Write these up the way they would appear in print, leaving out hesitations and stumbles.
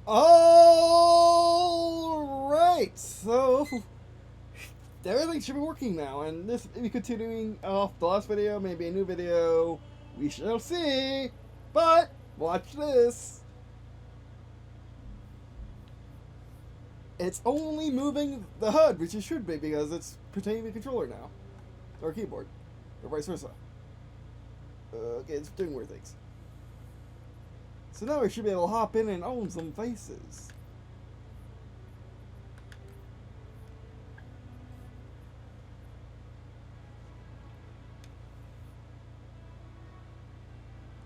Alright, so everything should be working now, and this may be continuing off the last video, maybe a new video. We shall see, but watch this. It's only moving the HUD, which it should be because it's pertaining to the controller now, or keyboard, or vice versa. Okay, it's doing weird things. So now we should be able to hop in and own some faces.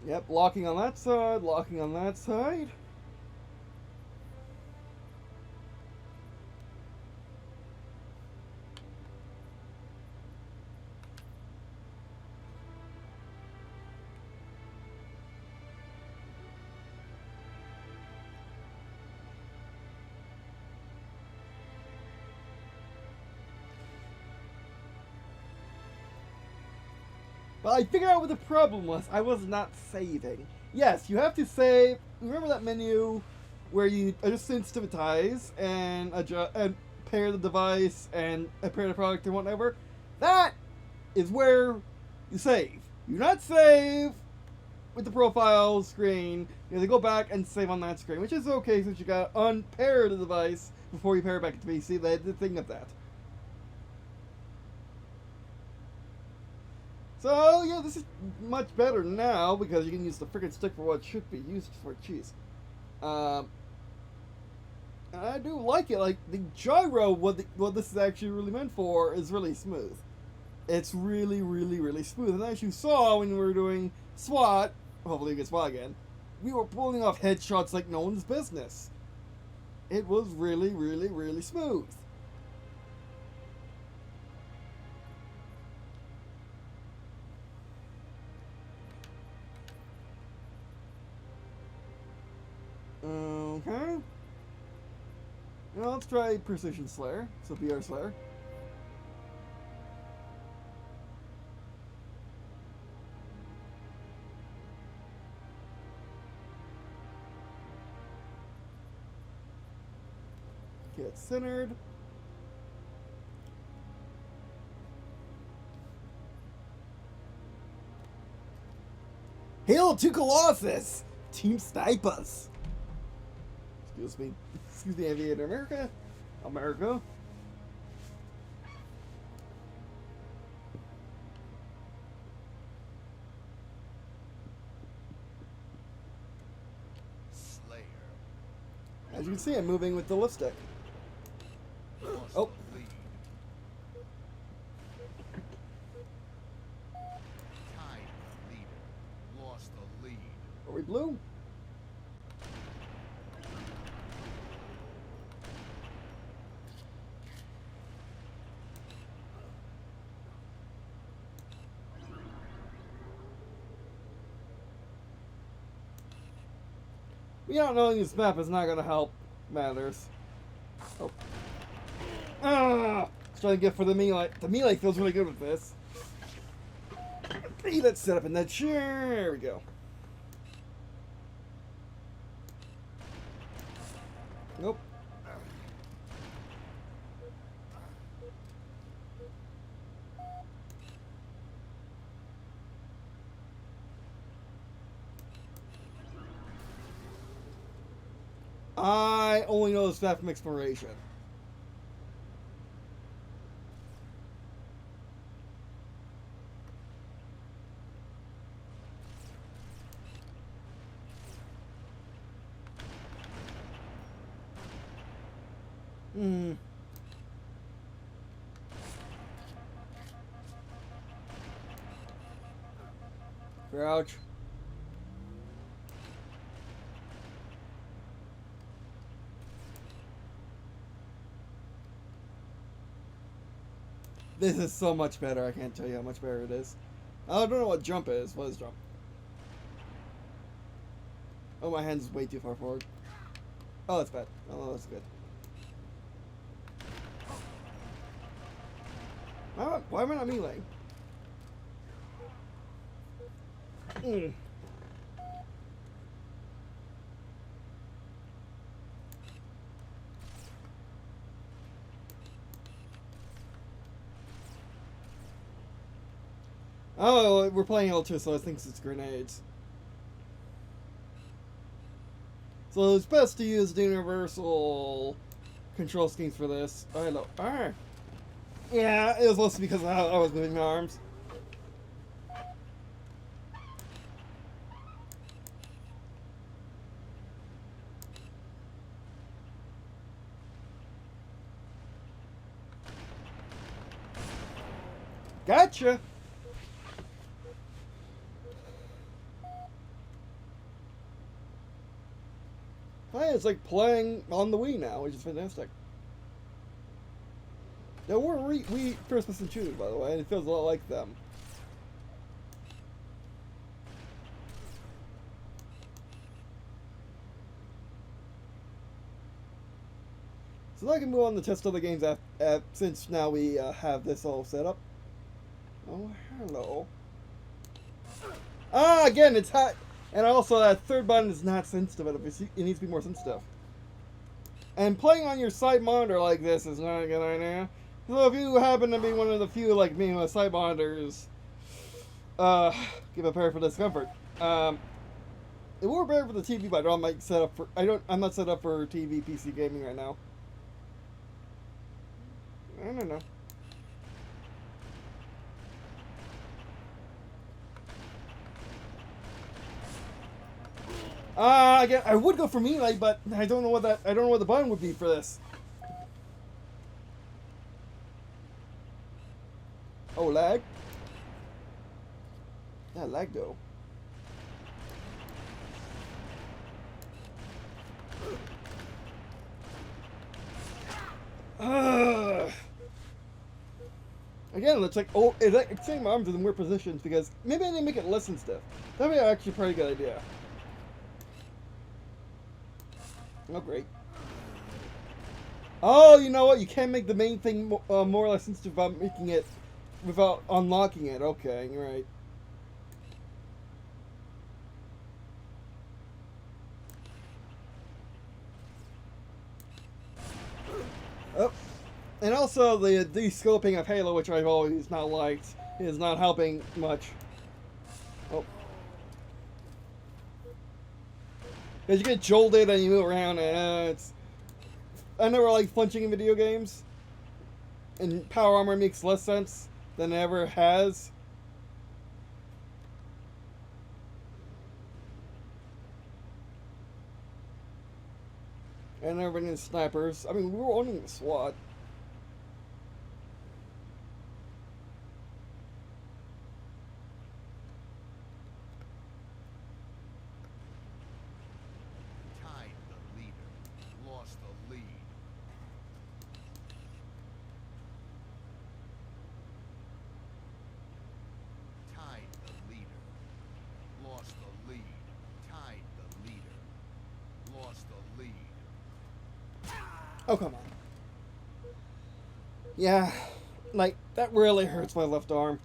Yep, locking on that side, locking on that side. But I figured out what the problem was. I was not saving. Yes, you have to save. Remember that menu where you just sensitivize and adjust and pair the device and pair the product and whatever? That is where you save. You not save with the profile screen. You have to go back and save on that screen, which is okay since you got to unpair the device before you pair it back to PC. The thing of that. So, yeah, this is much better now because you can use the freaking stick for what it should be used for. Jeez. And I do like it. Like, the gyro, what this is actually really meant for, is really smooth. It's really, really, really smooth. And as you saw when we were doing SWAT, hopefully you get SWAT again, we were pulling off headshots like no one's business. It was really, really, really smooth. Okay. Now let's try Precision Slayer. So PR Slayer. Get centered. Hail to Colossus! Team Snipers! Excuse me, Aviator America. America. Slayer. As you can see, I'm moving with the lift stick. Oh. Tied the leader. Lost the lead. Are we blue? We don't know this map is not gonna help matters. Oh. Ah! Let's try to get for the melee. The melee feels really good with this. Hey, let's set up in that chair. There we go. Nope. I only know this map from exploration. Crouch. This is so much better. I can't tell you how much better it is. I don't know what jump is. What is jump? Oh, my hand's way too far forward. Oh, that's bad. Oh, that's good. Why am I not meleeing? Oh, we're playing L2, so I think it's grenades. So it's best to use the universal control schemes for this. Oh, hello. Alright. Yeah, it was mostly because of how I was moving my arms. Gotcha! Hey, it's like playing on the Wii now, which is fantastic. Now, we're Wii first-person shooters, by the way, and it feels a lot like them. So now I can move on to test other games since now we have this all set up. Oh, hello. Ah, again, it's hot. And also, that third button is not sensitive. It needs to be more sensitive. And playing on your side monitor like this is not a good idea. So if you happen to be one of the few like me with side monitors, give a prayer for discomfort. It will better for the TV, but I'm like set up for. I'm not set up for TV PC gaming right now. I don't know. Again, I would go for melee, but I don't know what the button would be for this. Oh, lag? Yeah, lag though. Again, it's like, oh, it's like extending my arms in weird positions because maybe I didn't make it less sensitive. That'd be actually a pretty good idea. Oh, great. Oh, you know what? You can't make the main thing more or less sensitive without unlocking it. Okay, you're right. Oh, and also the de-scoping of Halo, which I've always not liked, is not helping much. Oh. Because you get jolted and you move around, and I never like punching in video games. And power armor makes less sense than it ever has. And never been in snipers. I mean, we were owning the SWAT. Oh, come on. Yeah, like, that really hurts my left arm.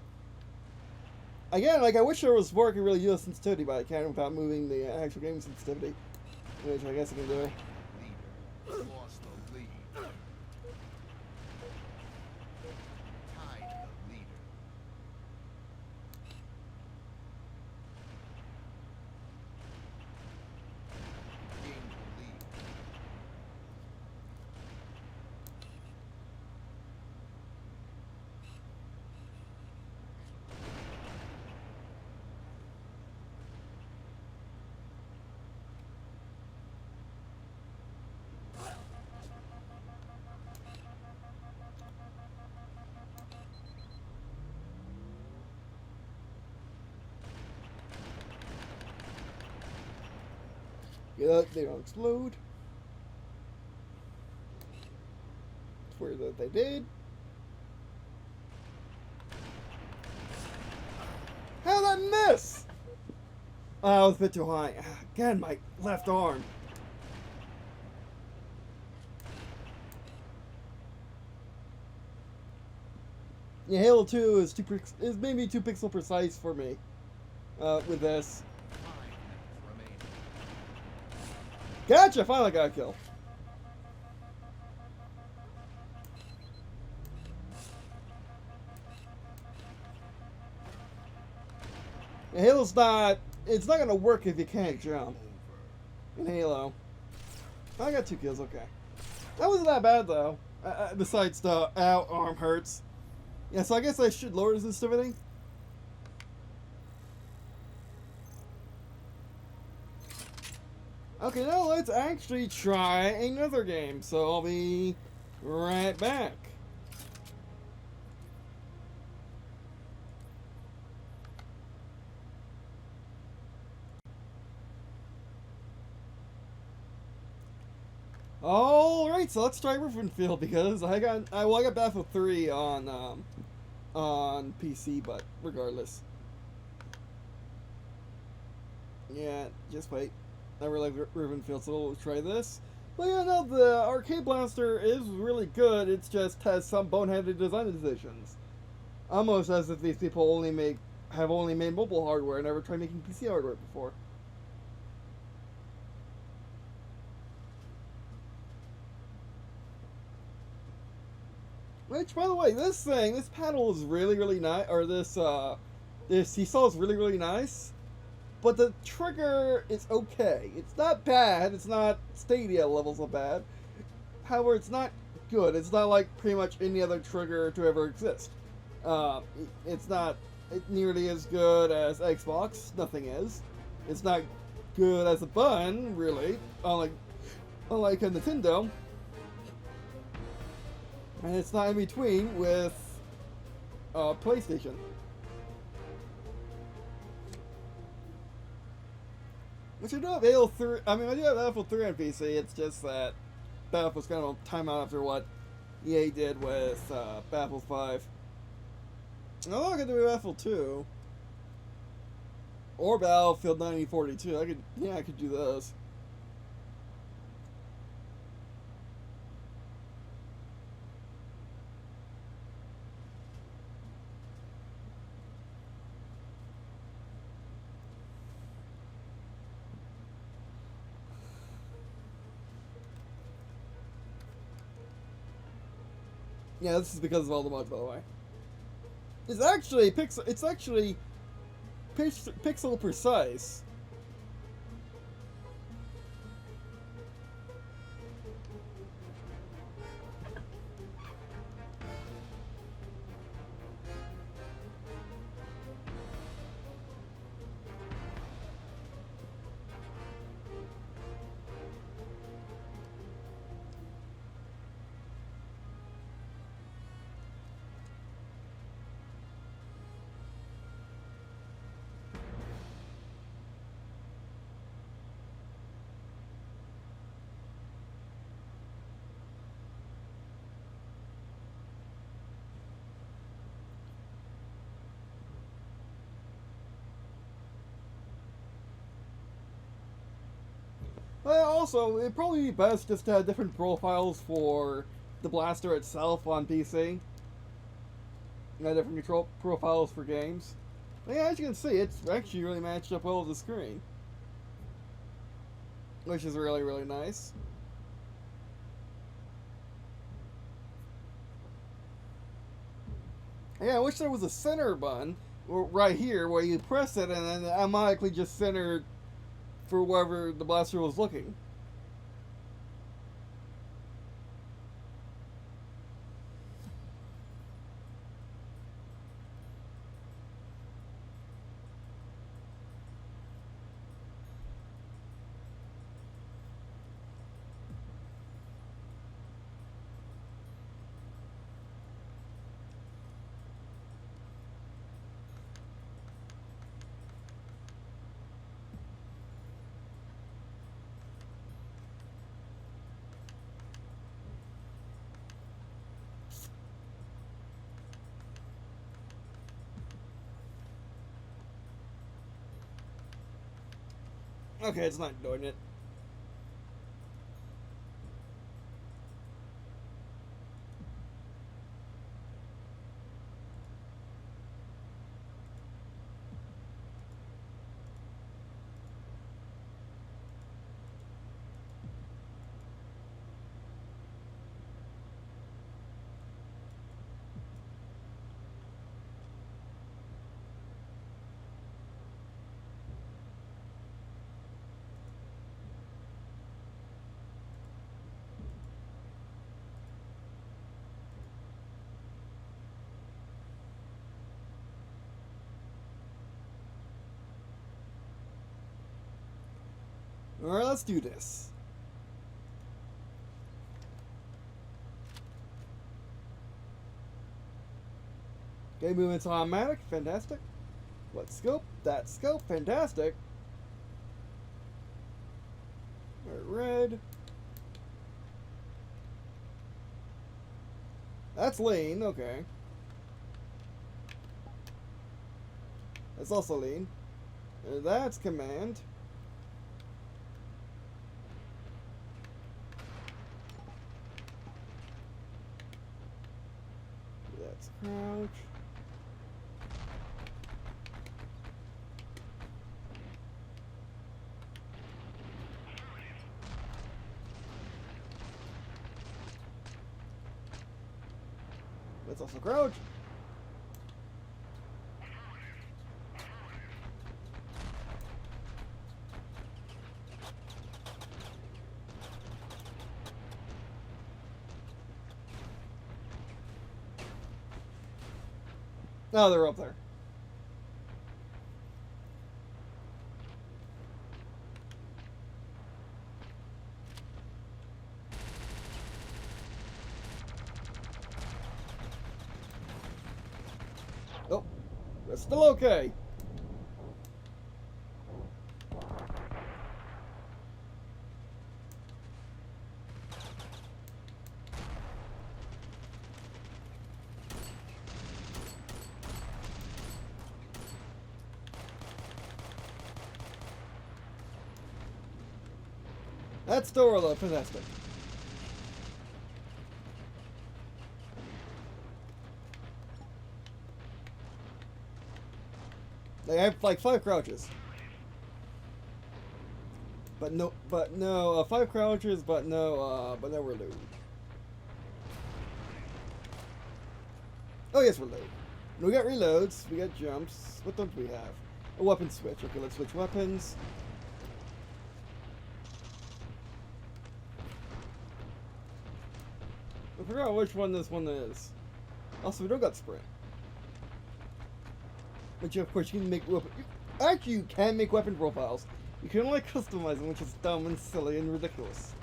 Again, like, I wish there was more I could really use sensitivity, but I can't without moving the actual game sensitivity. Which I guess I can do. Yeah, they don't explode. Swear that they did. How'd that miss? Oh, I was a bit too high. Again, my left arm. Yeah, Halo 2 is maybe too pixel precise for me with this. Gotcha! Finally got a kill. Halo's not. It's not gonna work if you can't jump in Halo. I got 2 kills. Okay, that wasn't that bad though. Besides the ow, arm hurts. Yeah, so I guess I should lower sensitivity. Okay, now let's actually try another game. So I'll be right back. All right, so let's try Ravenfield because I got Battlefield 3 on PC, but regardless. Yeah, just wait. I really like Ravenfield, so we'll try this. But yeah, no, the Arkade Blaster is really good. It just has some boneheaded design decisions. Almost as if these people have only made mobile hardware and never tried making PC hardware before. Which, by the way, this paddle is really nice. Or this seesaw is really nice. But the trigger is okay. It's not bad. It's not Stadia levels of bad. However, it's not good. It's not like pretty much any other trigger to ever exist. It's not nearly as good as Xbox. Nothing is. It's not good as a button, really. Unlike a Nintendo. And it's not in between with PlayStation. Which I do have Halo 3. I mean, I do have Battlefield 3 on PC. It's just that Battlefield's kind of a timeout after what EA did with Battlefield 5. I'm not gonna do Battlefield 2 or Battlefield 1942. I could do those. Yeah, this is because of all the mods, by the way. It's actually pixel precise. But also, it'd probably be best just to have different profiles for the blaster itself on PC. Different control profiles for games. But yeah, as you can see, it's actually really matched up well with the screen. Which is really nice. Yeah, I wish there was a center button right here where you press it and then it automatically just centered for wherever the blaster was looking. Okay, it's not doing it. Alright, let's do this. Okay, movement's automatic, fantastic. What scope? That scope, fantastic. Red. That's lean, okay. That's also lean. That's command. That's crouch. That's also crouch. Oh, they're up there. Oh, that's still okay. That's still reload, fantastic. They have like 5 crouches. But no, 5 crouches, but no reload. Oh yes, reload. We got reloads, we got jumps. What don't we have? A weapon switch. Okay, let's switch weapons. I forgot which one this one is. Also, we don't got sprint. Which of course you can make weapon. Actually, you can make weapon profiles. You can only customize them, which is dumb and silly and ridiculous.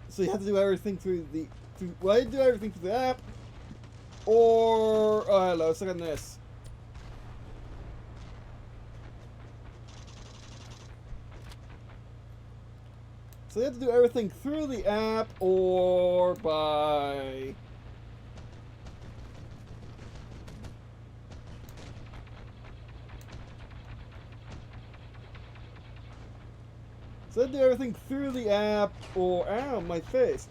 So you have to do everything through the. Well, you do everything through the app. Or oh hello, let's look at this. So you have to do everything through the app or by. So I do everything through the app or ow, my face.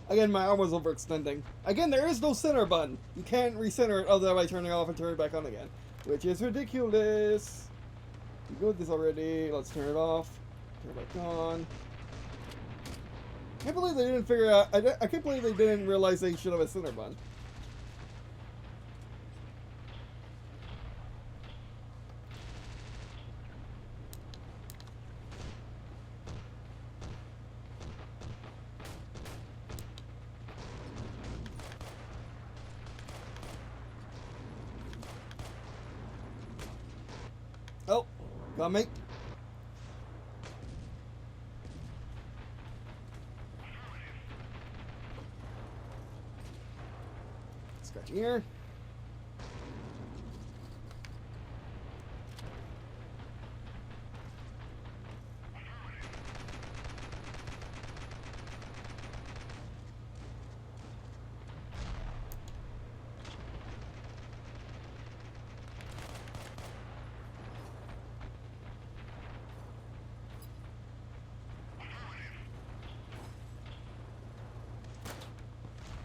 Again, my arm was overextending. Again, there is no center button. You can't recenter it other than by turning it off and turning it back on again, which is ridiculous. We go with this already. Let's turn it off. Turn it back on. I can't believe they didn't figure out. I can't believe they didn't realize they should have a center button. Oh, got me. Scratching here.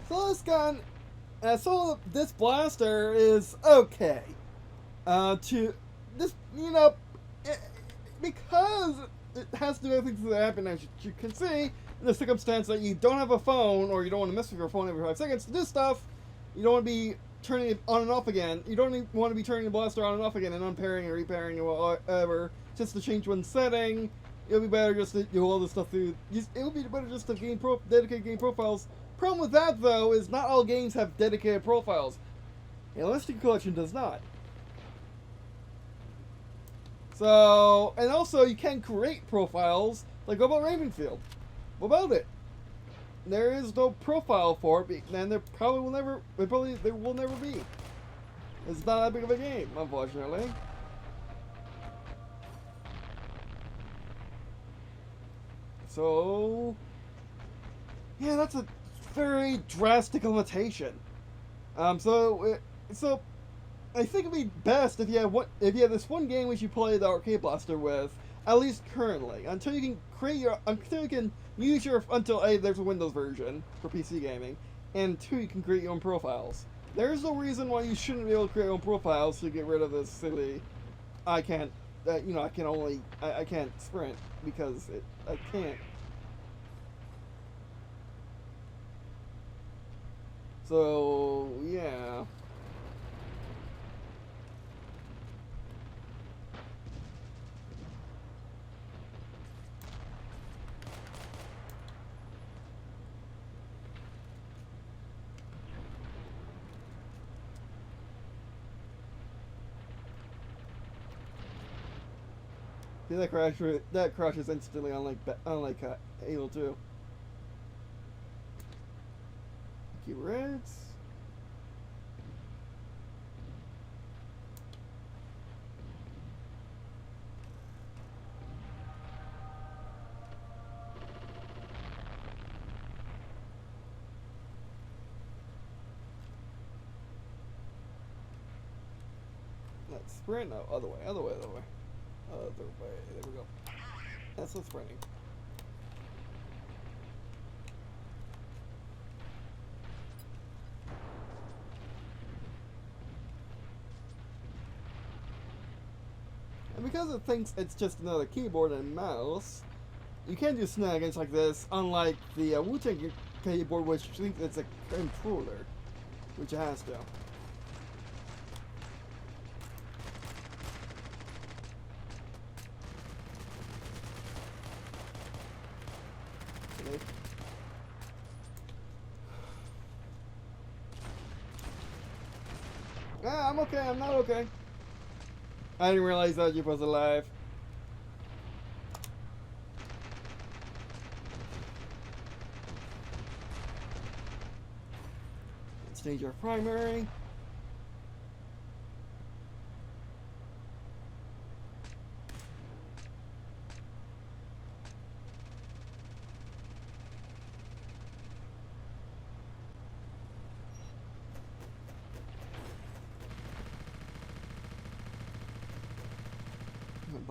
So this gun, so this blaster is okay. To this, you know, because it has to do everything through the app, and as you can see, in the circumstance that you don't have a phone or you don't want to mess with your phone every 5 seconds to do stuff, you don't want to be turning it on and off again. You don't even want to be turning the blaster on and off again and unpairing and repairing or whatever just to change one setting. It'll be better just to do all this stuff through. It would be better just to dedicate game profiles. Problem with that, though, is not all games have dedicated profiles. Enlisted Collection does not. So, and also you can create profiles. Like, what about Ravenfield? What about it? There is no profile for it, and there probably will never. There will never be. It's not that big of a game, unfortunately. So, yeah, that's a very drastic limitation. So I think it'd be best if you have this one game which you play the Arkade Blaster with, at least currently, until you can use your until A, there's a Windows version for PC gaming, and 2, you can create your own profiles. There's no reason why you shouldn't be able to create your own profiles to get rid of this silly. I can't sprint because I can't. So yeah. See, that crashes instantly, unlike Halo 2. Keywords. Let's sprint. No, other way. There we go. That's the sprinting. And because it thinks it's just another keyboard and mouse, you can do shenanigans like this, unlike the Wu-Tang keyboard, which thinks it's a controller, which it has to. Ah, I'm okay, I'm not okay. I didn't realize that you was alive. Let's change our primary.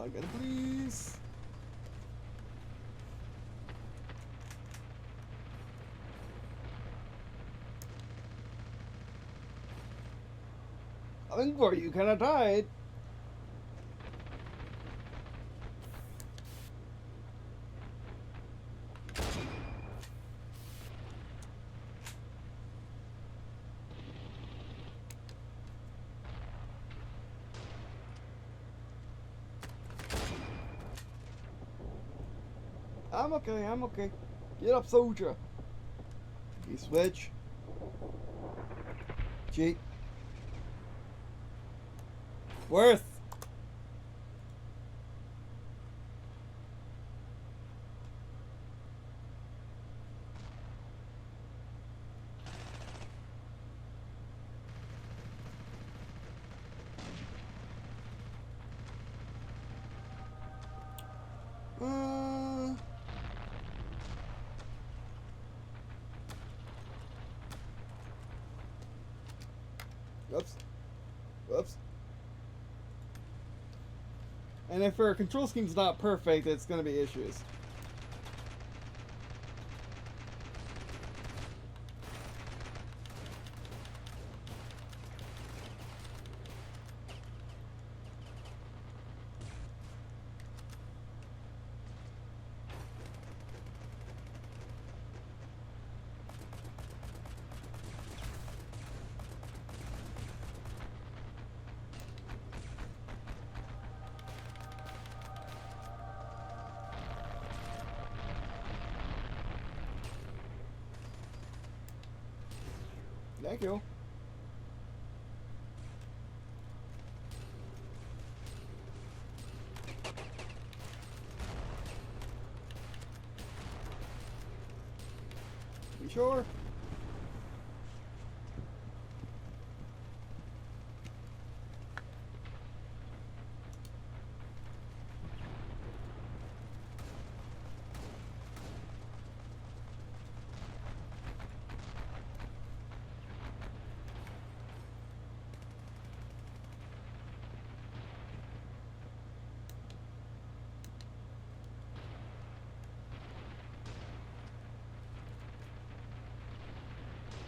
Again, please. I think where you kind of died. I'm okay. Get up, soldier. You switch. Cheat. Worth. Whoops. And if our control scheme's not perfect, it's going to be issues. Thank you. Sure.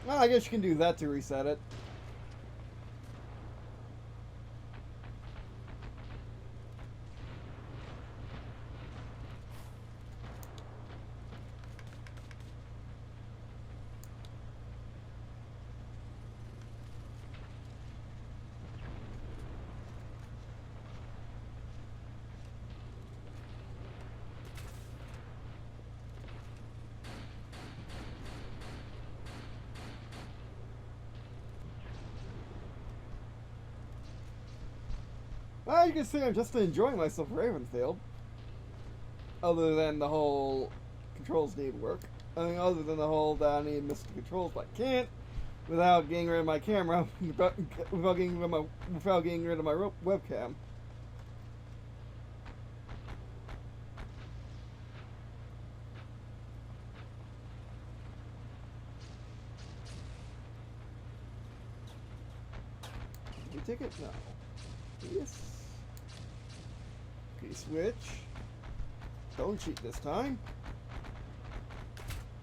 Well, I guess you can do that to reset it. Well, you can see I'm just enjoying myself at Ravenfield. Other than the whole controls need work. I mean, other than the whole that I need Mr. Controls, but I can't without getting rid of my camera, without getting rid of my webcam. Did we take it? No. Yes. Okay, switch. Don't cheat this time.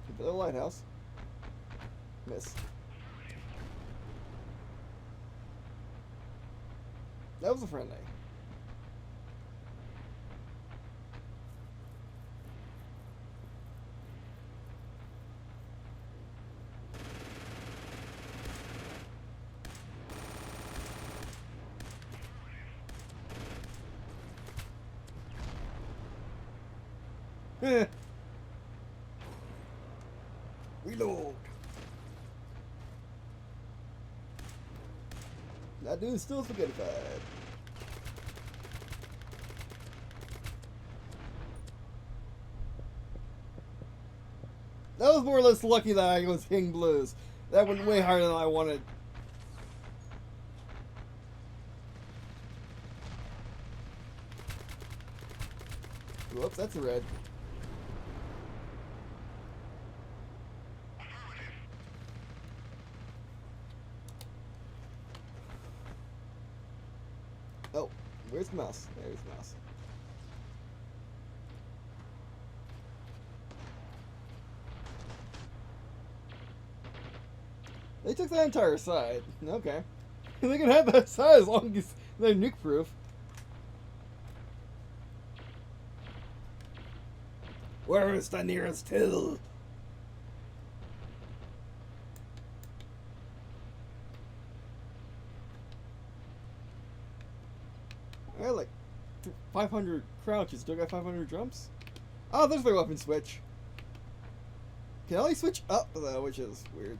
Get the lighthouse. Miss. That was a friendly. Reload. That dude's still spaghettified. That was more or less lucky that I was hitting blues. That went way harder than I wanted. Whoops, that's a red. Oh, where's the mouse? There's the mouse. They took that entire side. Okay. They can have that side as long as they're nuke proof. Where is the nearest hill? I got like 500 crouches. Still got 500 jumps? Oh, there's my weapon switch. Can I only switch up though, which is weird.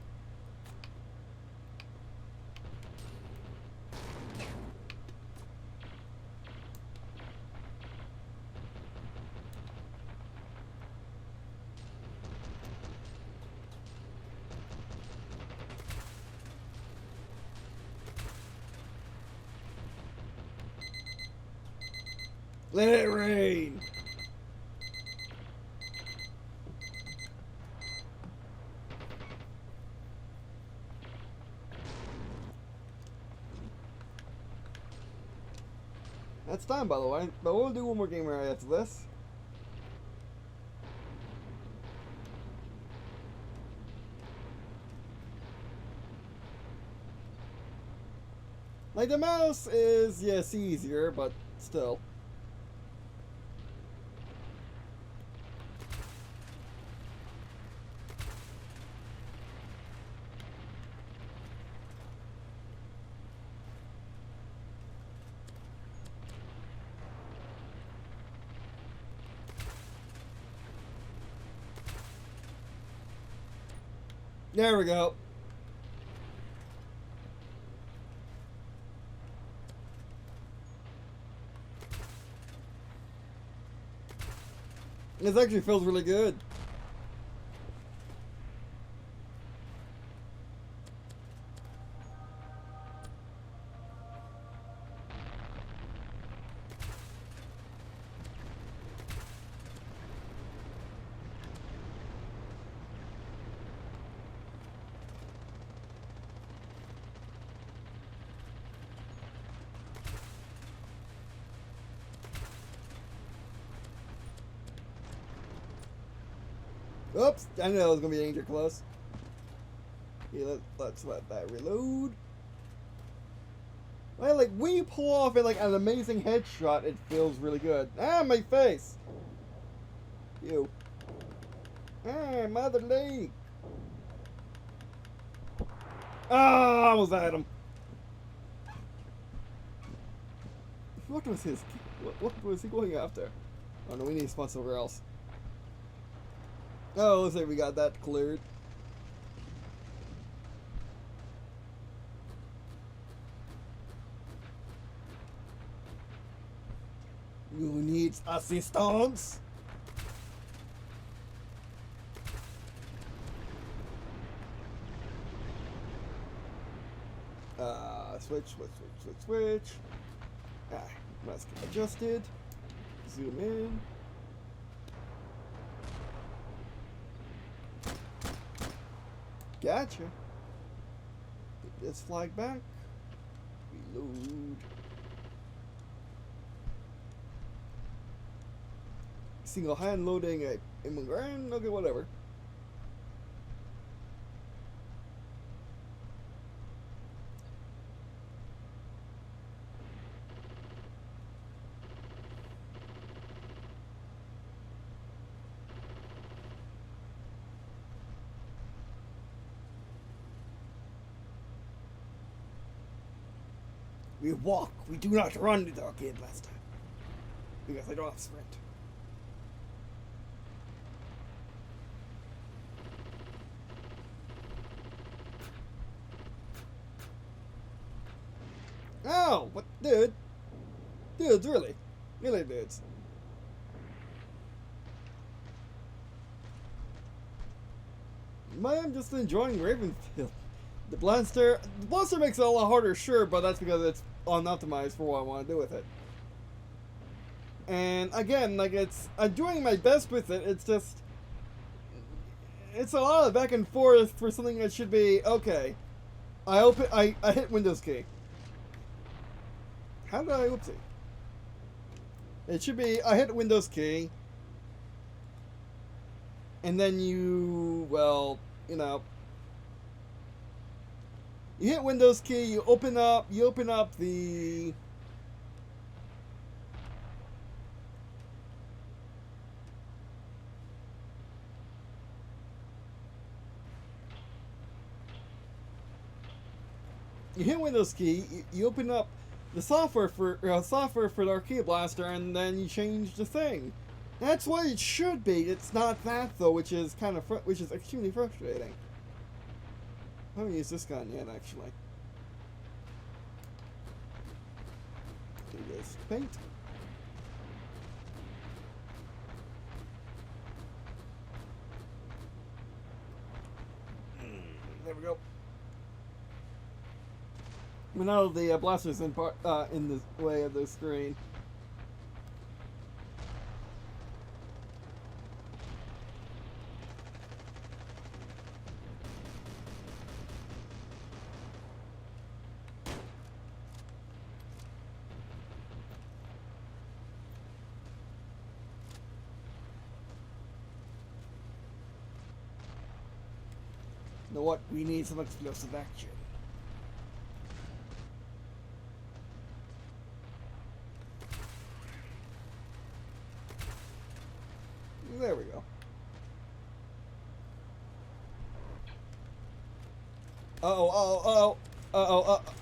Let it rain! That's time, by the way. But we'll do one more game right after this. Like, the mouse is, yes, easier, but still. There we go. This actually feels really good. Oops, I know it was gonna be danger close. Yeah, let's let that reload. Well, like when you pull off like an amazing headshot, it feels really good. Ah, my face. You. Ah, mother leg. Ah, almost had him. What was his? What was he going after? Oh no, we need to spawn somewhere else. Oh, looks like we got that cleared. Who needs assistance? Switch. Ah, mask adjusted. Zoom in. Gotcha. Get this flag back. Reload. Single hand loading a immigrant. Okay, whatever. We walk, we do not run to the Arkade Blaster. Because I don't have sprint. Oh, what, dude? Dudes, really? Really, dudes? I'm just enjoying Ravenfield. The blaster makes it a lot harder, sure, but that's because it's unoptimized for what I want to do with it. And again, like I'm doing my best with it. It's just, it's a lot of back and forth for something that should be okay. I hit Windows key. How did I oopsie? It should be I hit Windows key, and then you you hit Windows key, you open up the you open up the software for the Arkade Blaster, and then you change the thing. That's what it should be. It's not that though, which is extremely frustrating. I haven't used this gun yet, actually. Do this paint. There we go. But now the blaster's in the way of the screen. You know what? We need some explosive action. There we go.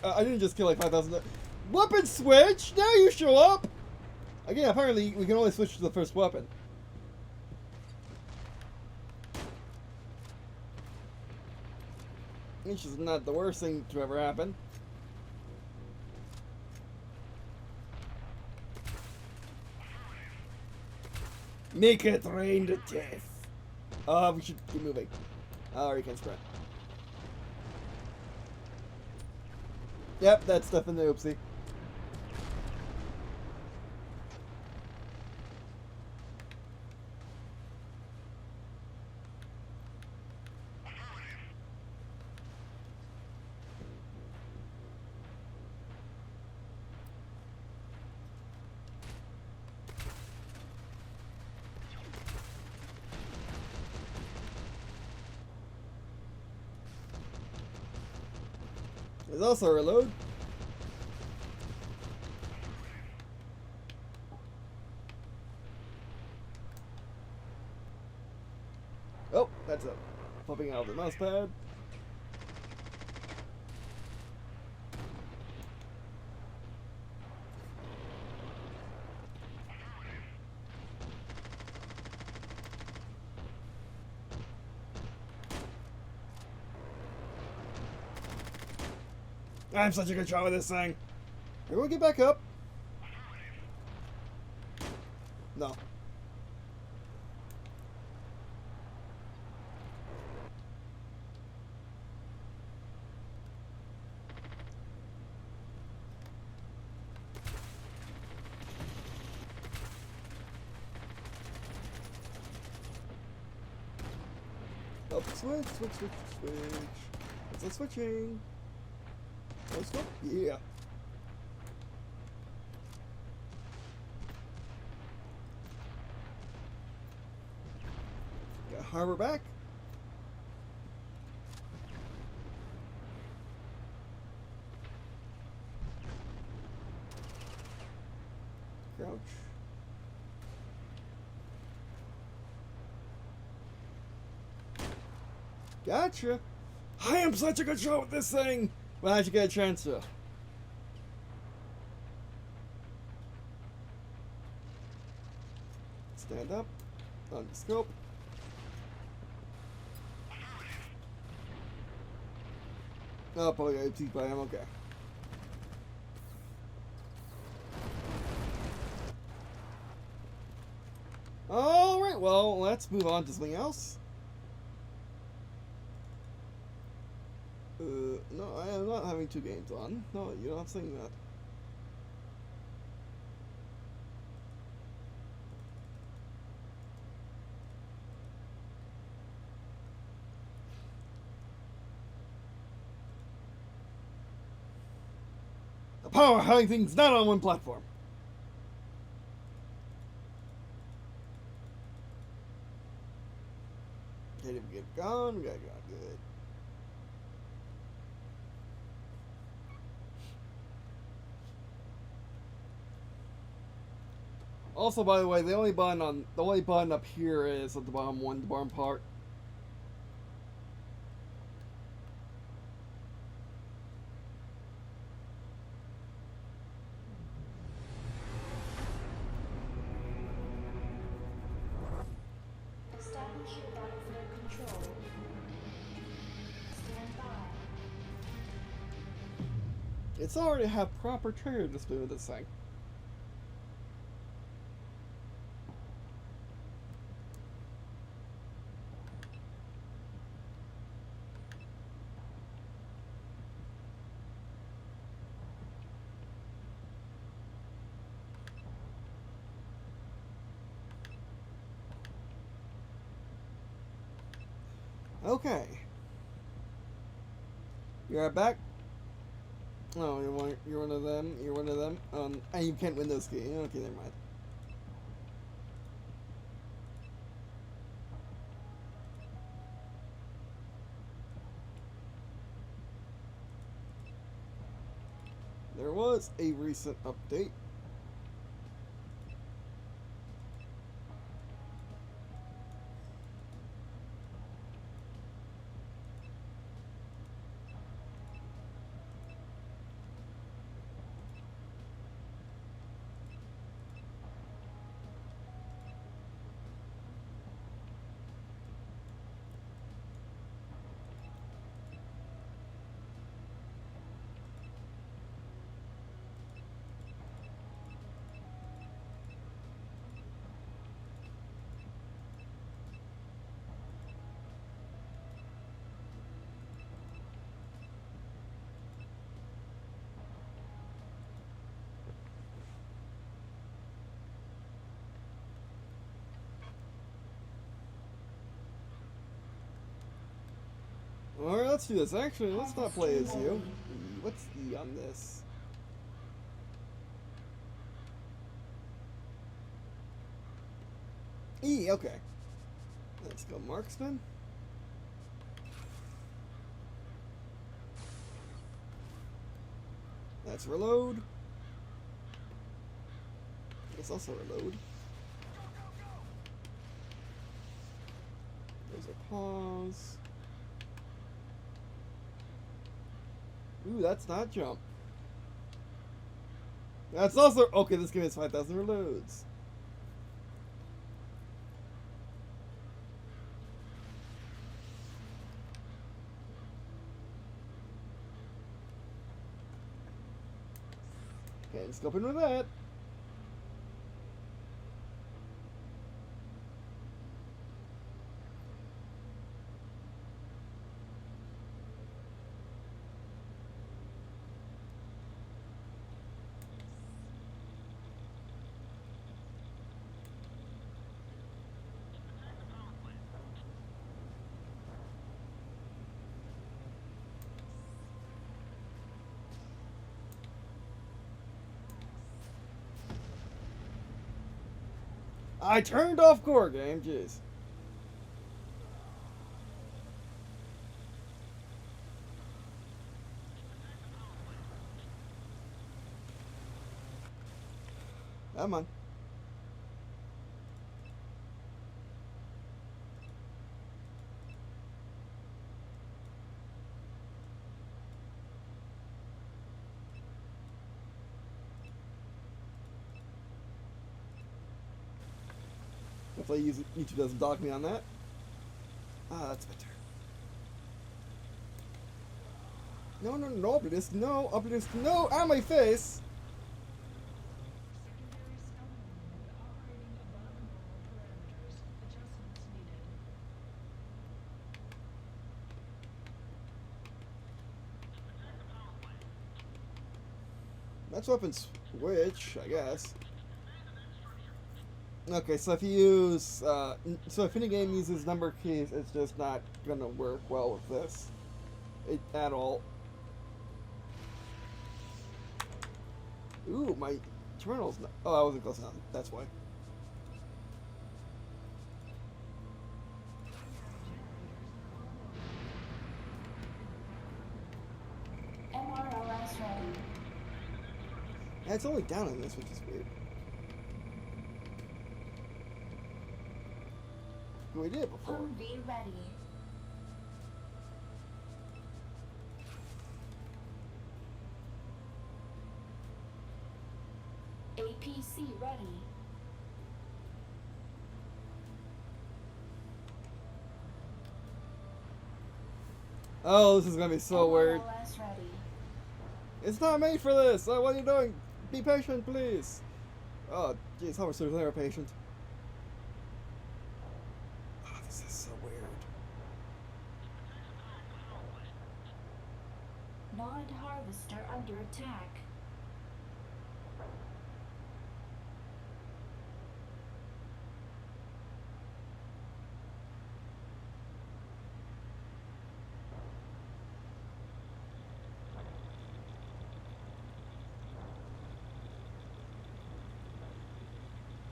I didn't just kill like 5,000. Weapon switch! Now you show up! Again, apparently we can only switch to the first weapon. Which is not the worst thing to ever happen. Make it rain to death. We should keep moving. Or you can sprint. Yep, that's definitely oopsie. There's also a reload. Oh, that's it. Popping out of the mouse pad. I'm such a good shot with this thing. Everyone get back up. No. Oh, switch. Let's switching. Let's go. Yeah. Got harbor back. Crouch. Gotcha. I am such a good shot with this thing. Well, how'd you get a chance to? Stand up. On the scope. Oh, probably got teeth by him. Okay. Alright, well, let's move on to something else. No, I am not having two games on. No, you're not saying that. The power of having things not on one platform. Okay, did we get gone? We got gone. Good. Also, by the way, the only button up here is at the bottom one, the bottom part. Establish your battlefield control. Stand by. It's already have proper trigger display with this thing. Okay. You're back. Oh, you're one of them. You're one of them. And you can't win this game. Okay, never mind. There was a recent update. Alright, let's do this. Actually, let's not play as you. What's E on this? E, okay. Let's go marksman. That's reload. It's also reload. There's a pause. Ooh, that's not jump. That's also okay. This game has 5,000 reloads. Okay, let's go open with that. I turned off core game, jeez. Come on. Hopefully YouTube doesn't dock me on that. Ah, that's better. No, no, no, Obelisk, no, Obelisk, no, on my face! Secondary skeleton mode operating above normal parameters. Adjustments needed. That's weapon switch, I guess. Okay, so if you use, so if any game uses number keys, it's just not gonna work well with this. At all. Ooh, my terminal's not, oh, I wasn't close enough, that's why. MRLS ready. Yeah, it's only down in this, which is weird. We did it before. Humvee ready. APC ready. Oh, this is gonna be so weird. MRLS ready. It's not made for this! What are you doing? Be patient, please! Oh, jeez, how much is there patient? Oh, this is so weird. Nod harvester under attack.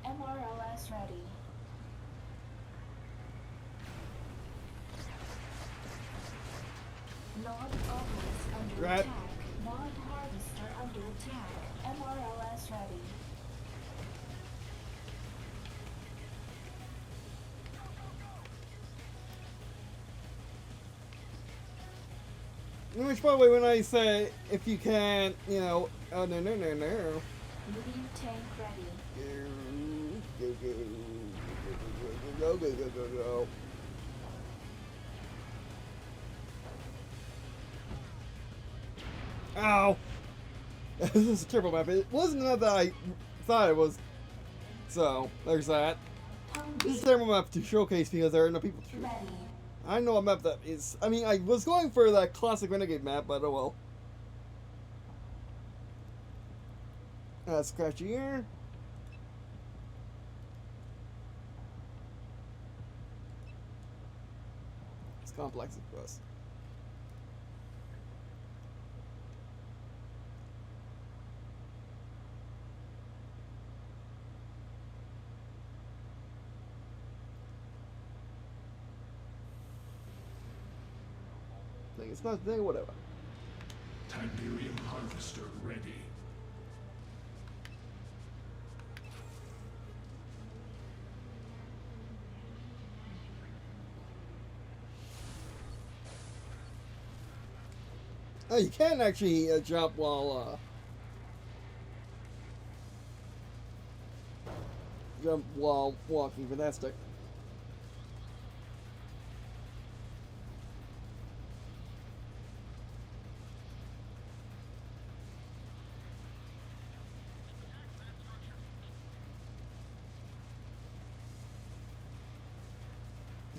MRLS ready. Nod obelisk under Right. attack. Nod harvester under attack. MRLS ready. Which, by the way, when I say, if you can, you know, oh, no, no, no, no. Blue tank ready. Go, go, go, go, go, go, go, go. Ow! This is a triple map. It wasn't enough that I thought it was. So, there's that. This is a terrible map to showcase because there are no people to shoot. Ready. I know a map that is. I mean, I was going for that classic Renegade map, but oh well. Scratchy here. It's complex for us. It's not thing, whatever. Tiberium harvester ready. Oh, you can actually jump while walking. Fantastic.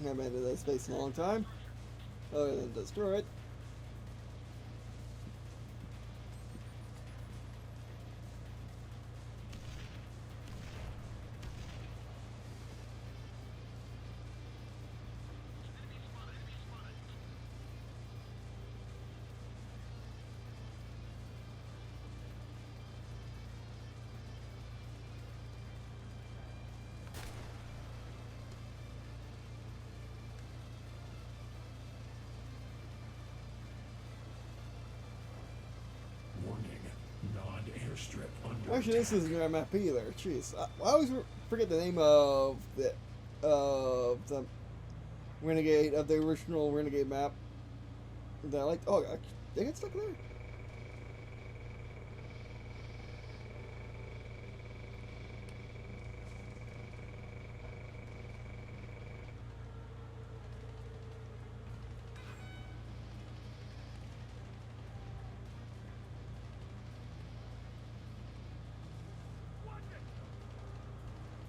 I haven't been to that space in a long time. Other than destroy it. Airstrip under Actually, this isn't a map either. Jeez, I always forget the name of the Renegade of the original Renegade map. That I like. Oh, they get stuck there.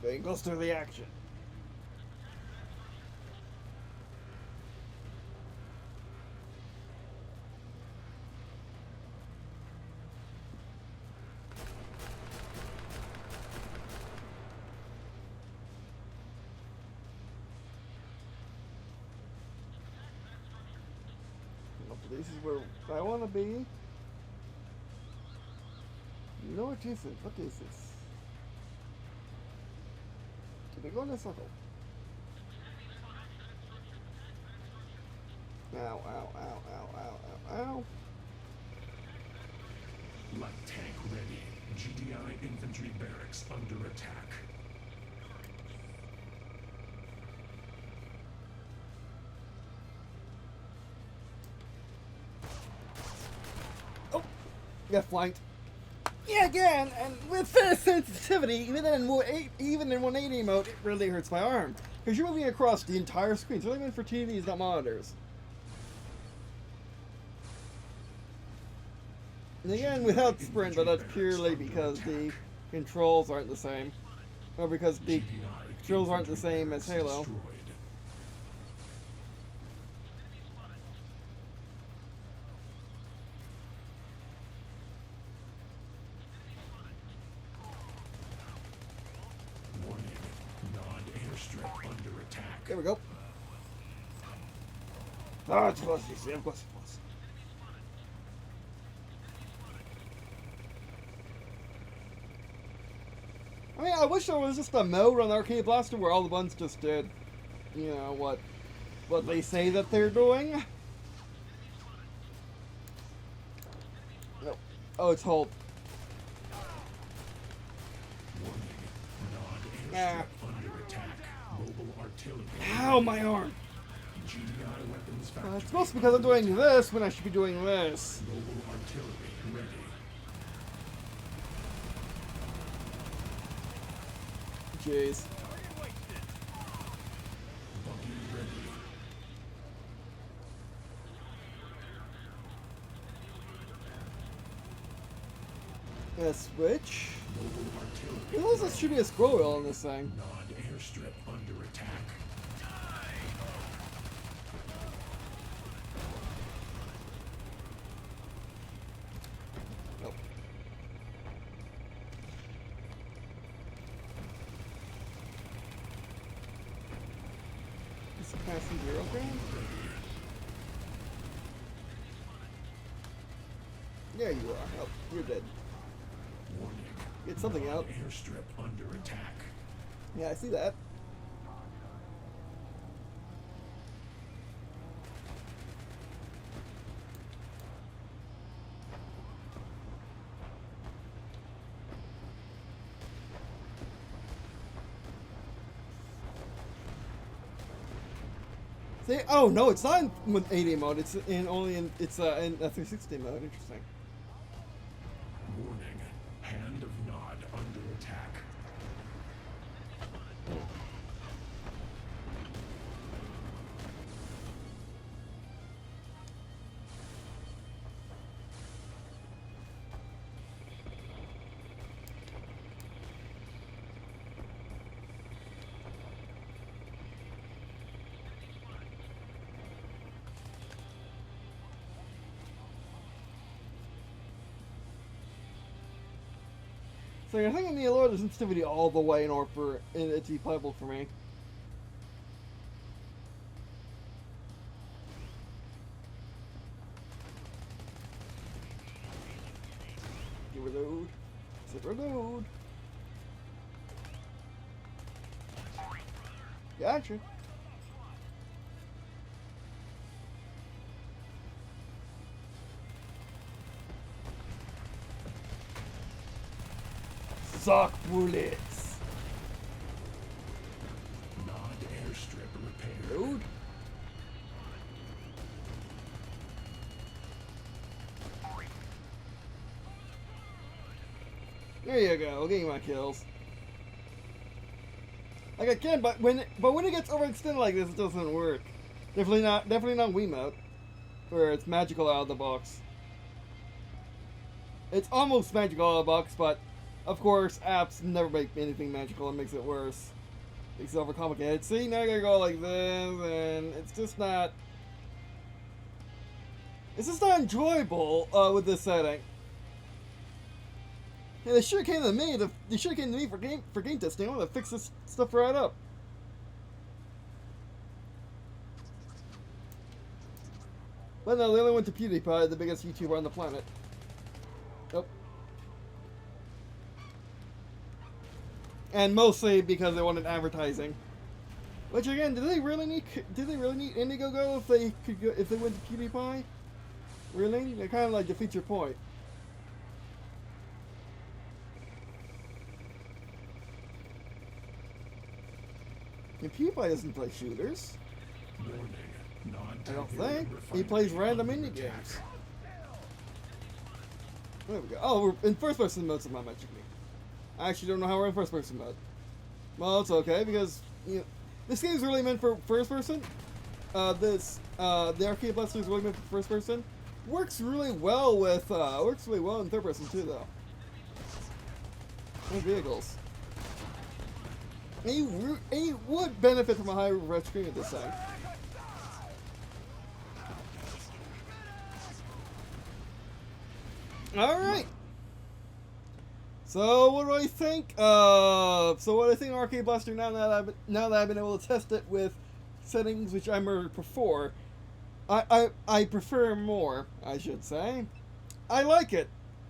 Getting close to the action. This is where I want to be. You know what this is? What is this? Did they go in a circle? Ow, ow, ow, ow, ow, ow, ow. Light tank ready. GDI infantry barracks under attack. Oh! Got flanked. Yeah, again, and with fair sensitivity, even in 180 mode, it really hurts my arm. Because you're moving across the entire screen. It's only meant for TVs, not monitors. And again, without sprint, but that's purely because the controls aren't the same. Or because the controls aren't the same as Halo. There we go. Oh, it's close. Yeah, of course it was. I mean, I wish there was just a mode on Arkade Blaster where all the buttons just did, you know, what they say that they're doing. No. Oh, it's hold. Ah. Ow, my arm! It's mostly because I'm doing this when I should be doing this. Jeez. A switch. It looks like there should be a scroll wheel on this thing. Non-airstrip under attack. Nope. Is it passing zero grand? There you are. Oh, you're dead. Get something out. Airstrip under attack. Yeah, I see that. Oh no, it's not in with 80 mode. It's in only in it's in 360 mode. Interesting. Warning. Hand of Nod under attack. So I think I need to lower the sensitivity all the way in order for it to be playable for me. Give reload. Sit reload. Gotcha. Suck bullets. Nod airstrip repaired. Dude. There you go. Getting my kills. Like I can, but when it gets overextended like this, it doesn't work. Definitely not Wiimote, where it's magical out of the box. It's almost magical out of the box, but of course, apps never make anything magical. It makes it worse. Makes it overcomplicated. See, now I gotta go like this, and it's just not. It's just not enjoyable with this setting. Yeah, they should have came to me. They should have came to me for game testing. I want to fix this stuff right up. But no, they only went to PewDiePie, the biggest YouTuber on the planet. Nope. And mostly because they wanted advertising. Which again, did they really need Indiegogo if they went to PewDiePie? Really? They kind of like defeat your point. And PewDiePie doesn't play shooters. Warning. I don't think. He plays random indie games. There we go. Oh, we're in first person mode, so not magically. I actually don't know how we're in first person mode. Well, it's okay because this game is really meant for first person. The Arkade Blaster is really meant for first person. Works really well with in third person too, though. And vehicles. And you would benefit from a higher refresh screen at this time. All right. So what do I think? So what do I think of Arkade Blaster now that I've been able to test it with settings which I prefer. I prefer more, I should say. I like it.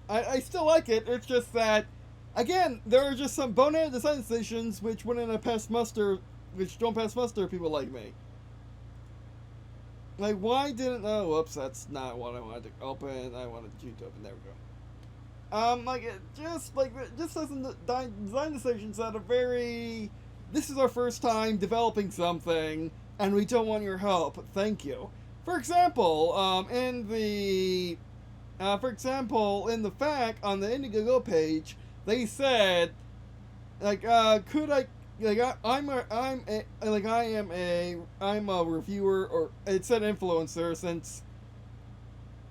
I still like it. It's just that, again, there are just some boneheaded design decisions which don't pass muster people like me. Like, why didn't... Oh, whoops, that's not what I wanted to open. I wanted you to open. There we go. Just some design decisions that are very... This is our first time developing something, and we don't want your help. Thank you. For example, in the FAQ on the Indiegogo page, they said, like, could I... Like I'm a reviewer, or it said influencer,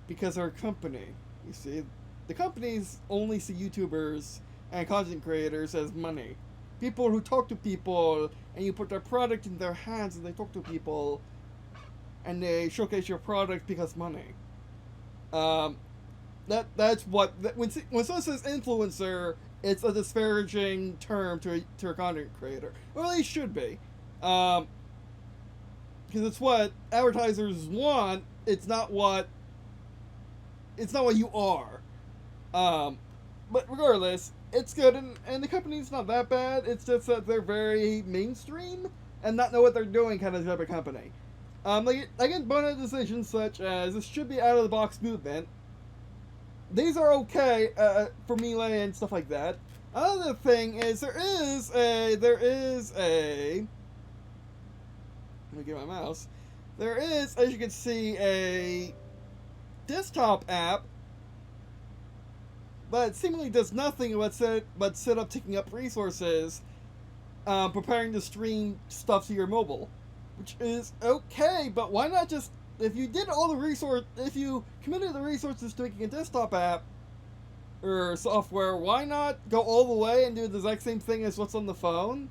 because our company, you see, the companies only see YouTubers and content creators as money. People who talk to people, and you put their product in their hands, and they talk to people, and they showcase your product because money. That's what when someone says influencer, it's a disparaging term to a content creator. Well, it should be, because it's what advertisers want. It's not what you are. But regardless, it's good, and the company's not that bad. It's just that they're very mainstream and not know what they're doing kind of type of company. Like again, bonus decisions such as this should be out of the box movement. These are okay for melee and stuff like that. Another thing is there is a let me get my mouse. There is, as you can see, a desktop app, but it seemingly does nothing but set up taking up resources, preparing to stream stuff to your mobile, which is okay. But why not just, if you committed the resources to making a desktop app or software, why not go all the way and do the exact same thing as what's on the phone?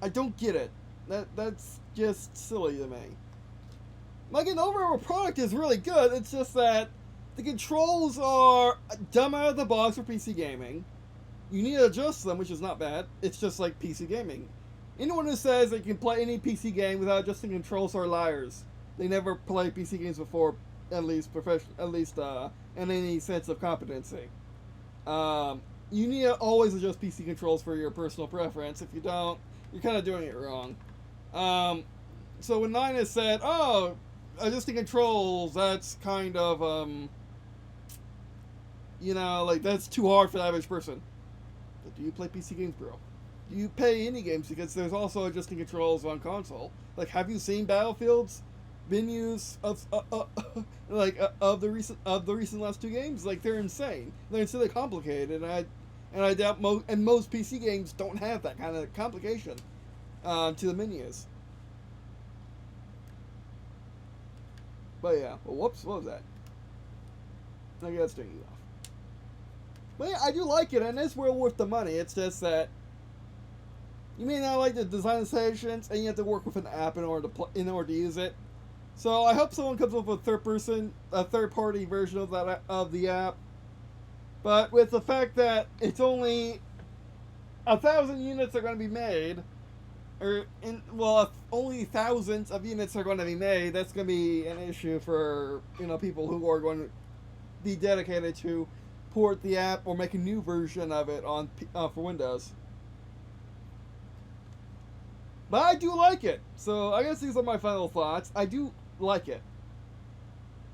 I don't get it. That's just silly to me. Like, an overall product is really good. It's just that the controls are dumb out of the box for PC gaming. You need to adjust them, which is not bad. It's just like PC gaming. Anyone who says they can play any PC game without adjusting controls are liars. They never played PC games before, at least in any sense of competency. You need to always adjust PC controls for your personal preference. If you don't, you're kind of doing it wrong. So when 9 has said, oh, adjusting controls, that's kind of, like, that's too hard for the average person. But do you play PC games, bro? Do you play indie games? Because there's also adjusting controls on console. Like, have you seen Battlefield's menus of the recent last 2 games? Like, they're insane. They're insanely complicated, and I doubt most PC games don't have that kind of complication to the menus. But yeah, well, whoops, what was that? I guess turning you off. But yeah, I do like it, and it's well worth the money. It's just that you may not like the design decisions, and you have to work with an app in order to use it. So I hope someone comes up with a third-party version of the app. But with the fact that it's only 1,000 units are going to be made, only thousands of units are going to be made, that's going to be an issue for people who are going to be dedicated to port the app or make a new version of it on for Windows. But I do like it, so I guess these are my final thoughts. I do like it,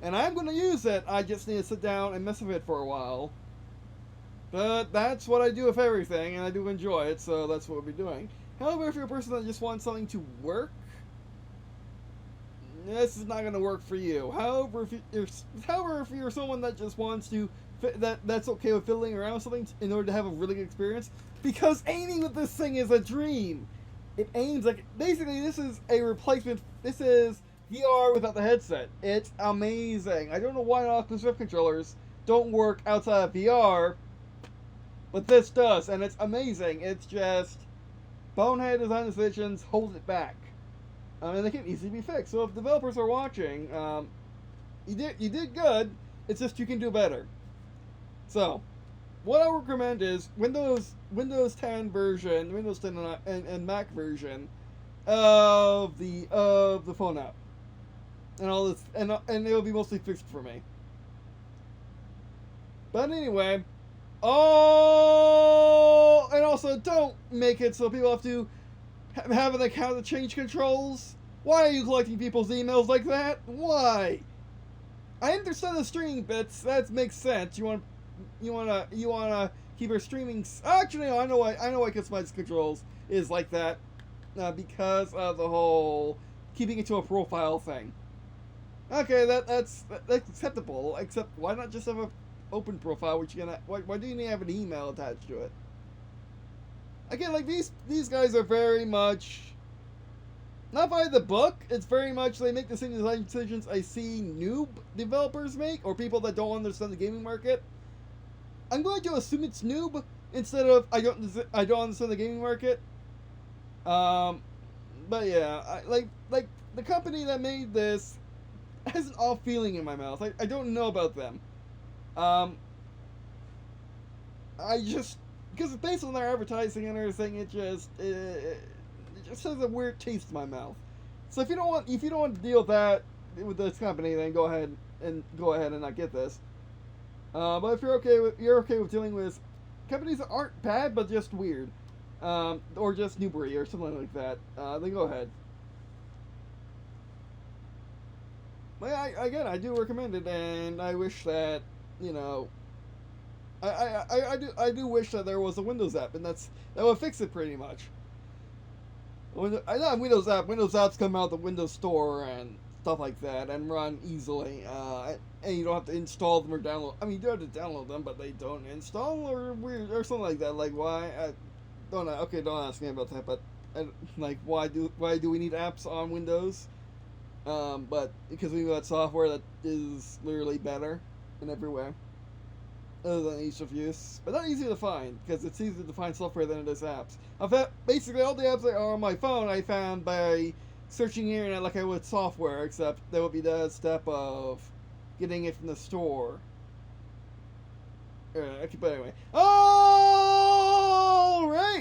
and I'm going to use it. I just need to sit down and mess with it for a while. But that's what I do with everything, and I do enjoy it, so that's what we'll be doing. However, if you're a person that just wants something to work, this is not going to work for you. However, if you're someone that just wants to, that's okay with fiddling around with something in order to have a really good experience, because aiming with this thing is a dream. It aims like, basically this is a replacement. This is VR without the headset. It's amazing. I don't know why Oculus Rift controllers don't work outside of VR, but this does, and it's amazing. It's just bonehead design decisions hold it back. And they can easily be fixed. So if developers are watching, you did good. It's just you can do better. So, what I recommend is Windows 10 version, Windows 10 and Mac version of the phone app, and all this, and it'll be mostly fixed for me. But anyway, and also don't make it so people have to have an account to change controls. Why are you collecting people's emails like that? Why? I understand the streaming bits. That makes sense. You wanna keep your streaming. Actually, no, I know why customized controls is like that, because of the whole keeping it to a profile thing. Okay, that's acceptable. Except why not just have a open profile, which why do you need to have an email attached to it? Again, like these guys are very much not by the book. It's very much they make the same design decisions I see noob developers make, or people that don't understand the gaming market. I'm going to assume it's noob instead of I don't understand the gaming market. But yeah, like the company that made this has an off feeling in my mouth. I don't know about them. Because it's based on their advertising and everything, it just has a weird taste in my mouth. So if you don't want to deal with that with this company, then go ahead and not get this. But if you're okay with dealing with companies that aren't bad but just weird, or just noobery or something like that, then go ahead. But I do recommend it, and I wish that I do wish that there was a Windows app, and that would fix it pretty much. I know Windows app. Windows apps come out the Windows Store and stuff like that, and run easily. And you don't have to install them or download. I mean, you do have to download them, but they don't install or weird or something like that. Like why? Don't know. Okay, don't ask me about that. But like, why do we need apps on Windows? But because we got software that is literally better in every way, other than ease of use, but not easy to find because it's easier to find software than it is apps. In fact, basically all the apps that are on my phone I found by searching the internet like I would software, except there would be the step of getting it from the store. Okay, but anyway. Alright,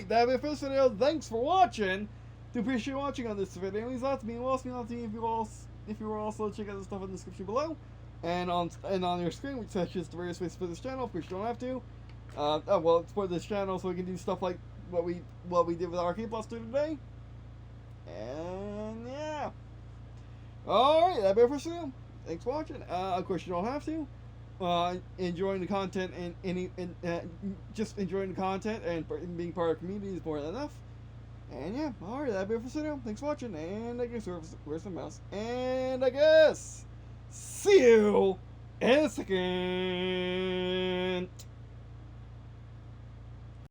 that'll be it for this video. Thanks for watching. Do appreciate watching on this video. It means a lot to me. It also means a lot to me if you will also check out the stuff in the description below. And on your screen, which touches the various ways to support this channel, of course you don't have to. Well, support this channel so we can do stuff like what we did with Arkade Blaster today. And yeah. Alright, that'll be it for this video. Thanks for watching. Of course you don't have to. Enjoying the content and just enjoying the content and being part of the community is more than enough. And yeah, alright, that'll be it for this video. Thanks for watching, and I guess where's the mouse? And I guess see you in a second.